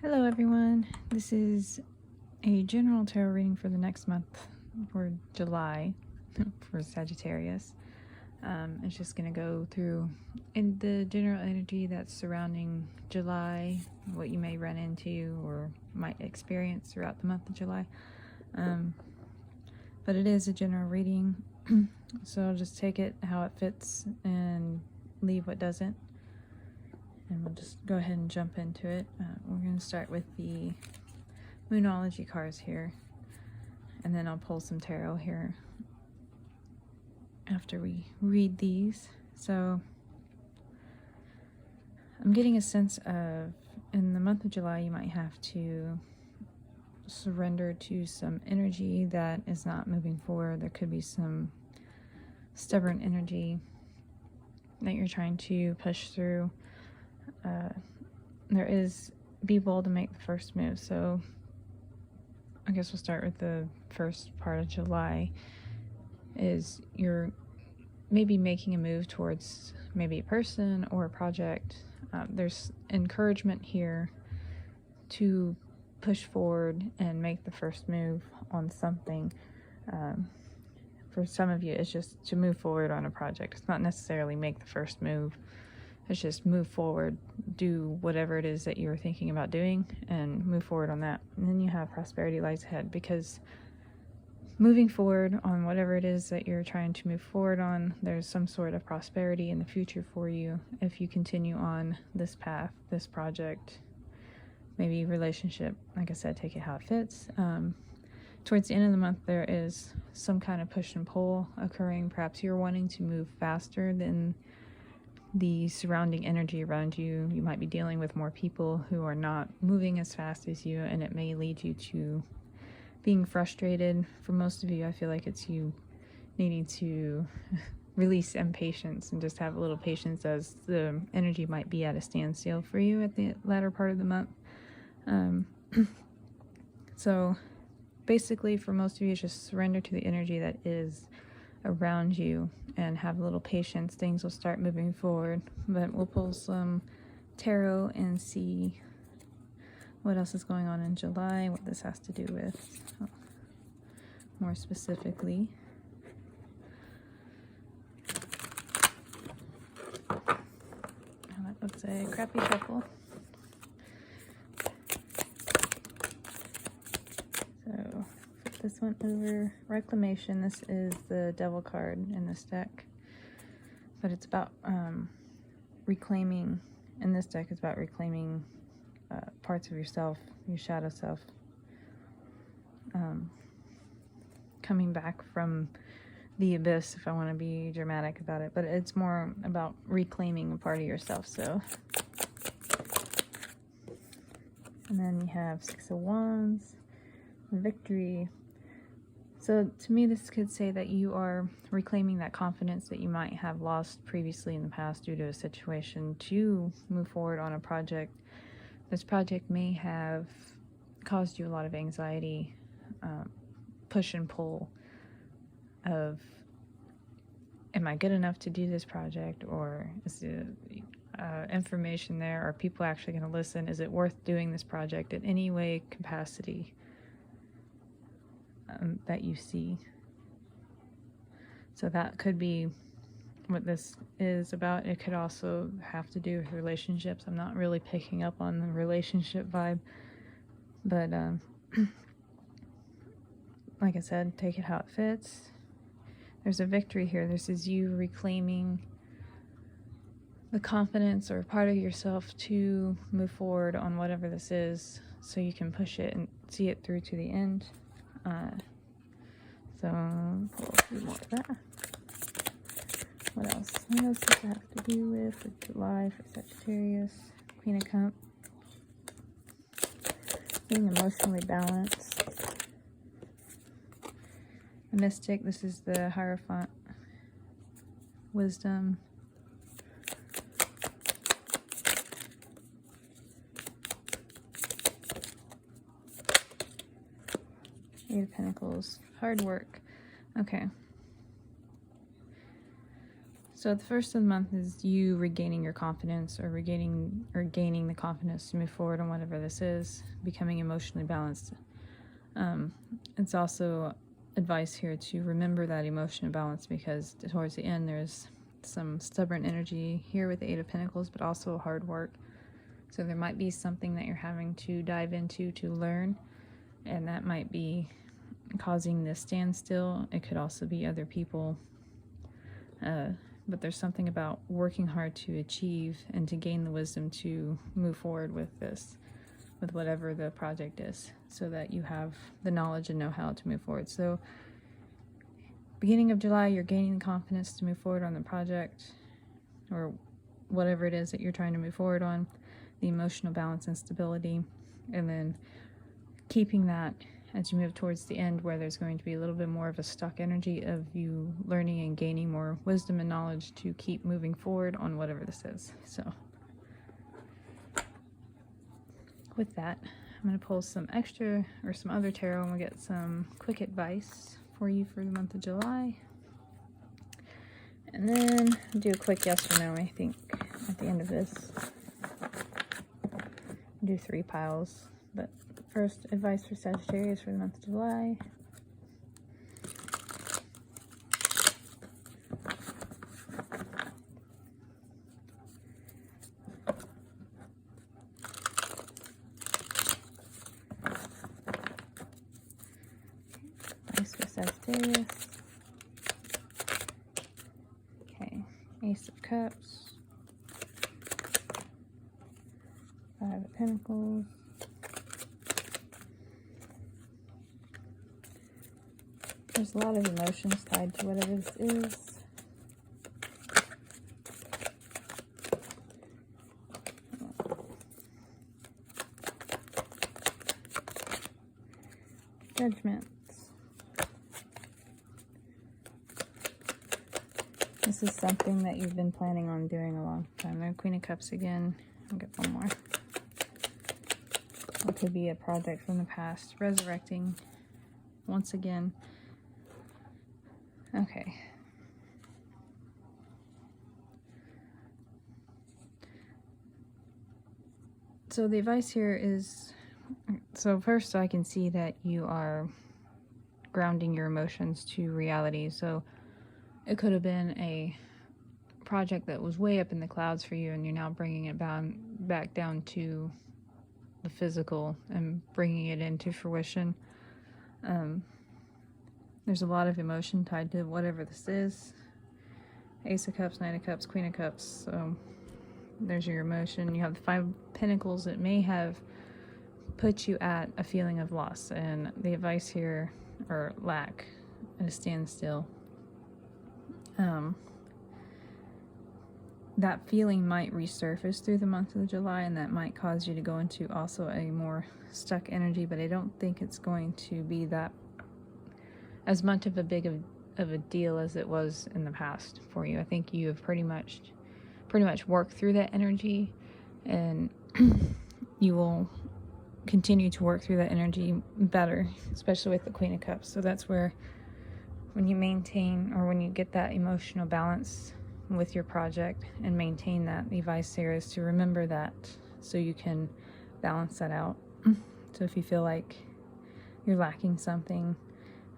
Hello everyone, this is a general tarot reading for the next month, for July, for Sagittarius. It's just going to go through in the general energy that's surrounding July, what you may run into or might experience throughout the month of July. But it is a general reading, so I'll just take it how it fits and leave what doesn't. And we'll just go ahead and jump into it. We're going to start with the Moonology cards here, and then I'll pull some tarot here after we read these. So I'm getting a sense of, in the month of July, you might have to surrender to some energy that is not moving forward. There could be some stubborn energy that you're trying to push through. There is, be bold to make the first move. So I guess we'll start with the first part of July. Is you're maybe making a move towards maybe a person or a project. There's encouragement here to push forward and make the first move on something. For some of you, it's just to move forward on a project. It's not necessarily make the first move. It's just move forward, do whatever it is that you're thinking about doing, and move forward on that. And then you have prosperity lies ahead, because moving forward on whatever it is that you're trying to move forward on, there's some sort of prosperity in the future for you if you continue on this path, this project, maybe relationship. Like I said, take it how it fits. Towards the end of the month, there is some kind of push and pull occurring. Perhaps you're wanting to move faster than the surrounding energy around you. You might be dealing with more people who are not moving as fast as you, and it may lead you to being frustrated. For most of you, I feel like it's you needing to release impatience and just have a little patience, as the energy might be at a standstill for you at the latter part of the month. So basically, for most of you, just surrender to the energy that is around you and have a little patience. Things will start moving forward. But we'll pull some tarot and see what else is going on in July, what this has to do with more specifically. That looks a crappy shuffle. So flip this one over. Reclamation. This is the Devil card in this deck, but it's about reclaiming. In this deck, it's about reclaiming parts of yourself, your shadow self, coming back from the abyss, if I want to be dramatic about it, but it's more about reclaiming a part of yourself. So, and then you have Six of Wands, victory. So to me, this could say that you are reclaiming that confidence that you might have lost previously in the past due to a situation to move forward on a project. This project may have caused you a lot of anxiety, push and pull of, am I good enough to do this project, or is the information there? Are people actually going to listen? Is it worth doing this project in any way, capacity that you see? So that could be what this is about. It could also have to do with relationships. I'm not really picking up on the relationship vibe, but like I said, take it how it fits. There's a victory here. This is you reclaiming the confidence or part of yourself to move forward on whatever this is, so you can push it and see it through to the end. So pull a few more of that. What else? What else does it have to do with July for Sagittarius? Queen of Cups. Being emotionally balanced. The Mystic. This is the Hierophant. Wisdom. Eight of Pentacles. Hard work. Okay. So the first of the month is you regaining your confidence, or gaining the confidence to move forward on whatever this is, becoming emotionally balanced. It's also advice here to remember that emotional balance, because towards the end there's some stubborn energy here with the Eight of Pentacles, but also hard work. So there might be something that you're having to dive into to learn, and that might be causing this standstill. It could also be other people. But there's something about working hard to achieve and to gain the wisdom to move forward with this, with whatever the project is, so that you have the knowledge and know-how to move forward. So beginning of July, you're gaining the confidence to move forward on the project, or whatever it is that you're trying to move forward on, the emotional balance and stability, and then keeping that as you move towards the end, where there's going to be a little bit more of a stuck energy of you learning and gaining more wisdom and knowledge to keep moving forward on whatever this is. So with that, I'm going to pull some extra or some other tarot, and we'll get some quick advice for you for the month of July. And then do a quick yes or no, I think, at the end of this. Do 3 piles. But first, advice for Sagittarius for the month of July. Advice for Sagittarius. Okay, Ace of Cups. 5 of Pentacles. There's a lot of emotions tied to whatever this is. Judgments. This is something that you've been planning on doing a long time. There, Queen of Cups again. I'll get one more. It could be a project from the past. Resurrecting once again. Okay. So the advice here is, so first I can see that you are grounding your emotions to reality. So it could have been a project that was way up in the clouds for you, and you're now bringing it back down to the physical and bringing it into fruition. There's a lot of emotion tied to whatever this is. Ace of Cups, Knight of Cups, Queen of Cups. So there's your emotion. You have the 5 of Pentacles. It may have put you at a feeling of loss. And the advice here, or lack, at a standstill. That feeling might resurface through the month of July, and that might cause you to go into also a more stuck energy, but I don't think it's going to be that as much of a deal as it was in the past for you. I think you have pretty much worked through that energy, and you will continue to work through that energy better, especially with the Queen of Cups. So that's where, when you maintain, or when you get that emotional balance with your project and maintain that, the advice here is to remember that, so you can balance that out. So if you feel like you're lacking something,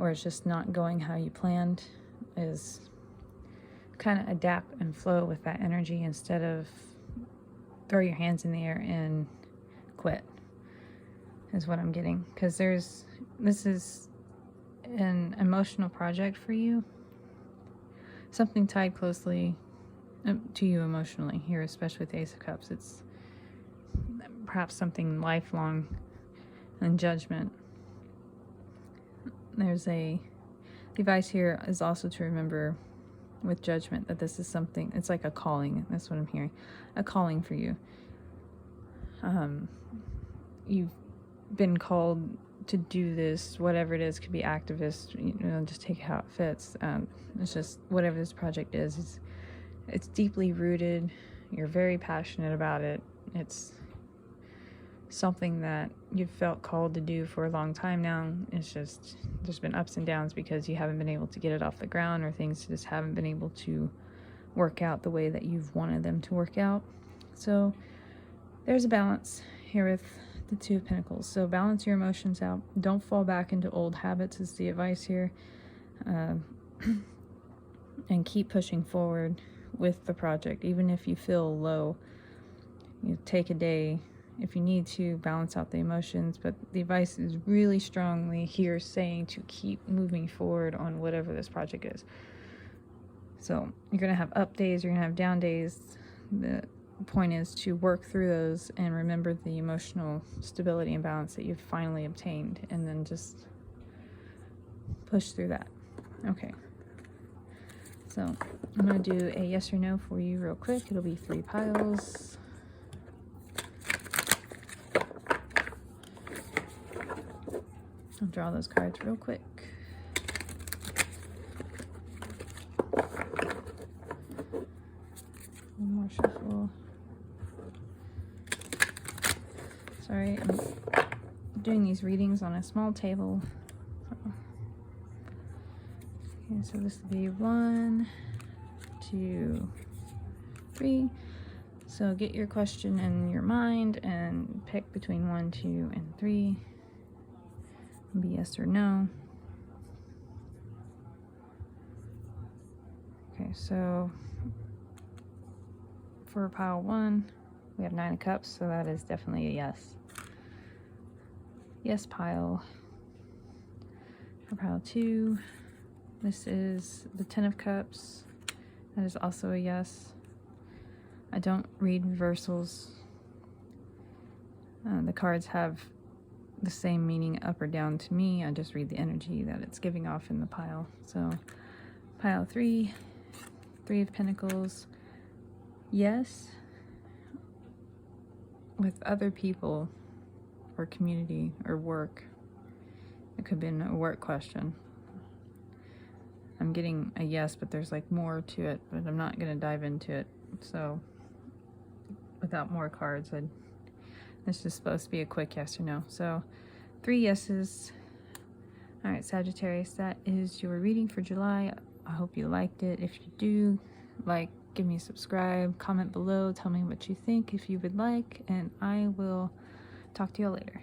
or it's just not going how you planned, is kind of adapt and flow with that energy instead of throw your hands in the air and quit, is what I'm getting. Because this is an emotional project for you, something tied closely to you emotionally here, especially with the Ace of Cups. It's perhaps something lifelong and Judgment. The advice here is also to remember with Judgment that this is something, it's like a calling. That's what I'm hearing. A calling for you. You've been called to do this, whatever it is. Could be activist, just take it how it fits. It's just whatever this project is, it's deeply rooted. You're very passionate about it. It's something that you've felt called to do for a long time now. It's just, there's been ups and downs because you haven't been able to get it off the ground, or things just haven't been able to work out the way that you've wanted them to work out. So there's a balance here with the Two of Pentacles. So balance your emotions out. Don't fall back into old habits is the advice here. And keep pushing forward with the project. Even if you feel low, you take a day if you need to, balance out the emotions. But the advice is really strongly here saying to keep moving forward on whatever this project is. So you're going to have up days, you're going to have down days. The point is to work through those and remember the emotional stability and balance that you've finally obtained, and then just push through that. Okay. So I'm going to do a yes or no for you real quick. It'll be 3 piles. I'll draw those cards real quick. One more shuffle. Sorry, I'm doing these readings on a small table. Okay, so this will be 1, 2, 3. So get your question in your mind and pick between 1, 2, and 3. Be yes or no. Okay, so for pile 1, we have 9 of Cups, so that is definitely a yes. Yes pile. For pile 2, this is the 10 of Cups. That is also a yes. I don't read reversals. The cards have the same meaning up or down to me. I just read the energy that it's giving off in the pile. So pile 3, 3 of Pentacles. Yes, with other people or community or work. It could be a work question. I'm getting a yes, but there's like more to it, but I'm not going to dive into it. So without more cards, this is supposed to be a quick yes or no. So 3 yeses. All right, Sagittarius, that is your reading for July. I hope you liked it. If you do, give me a subscribe, comment below, tell me what you think if you would like, and I will talk to you all later.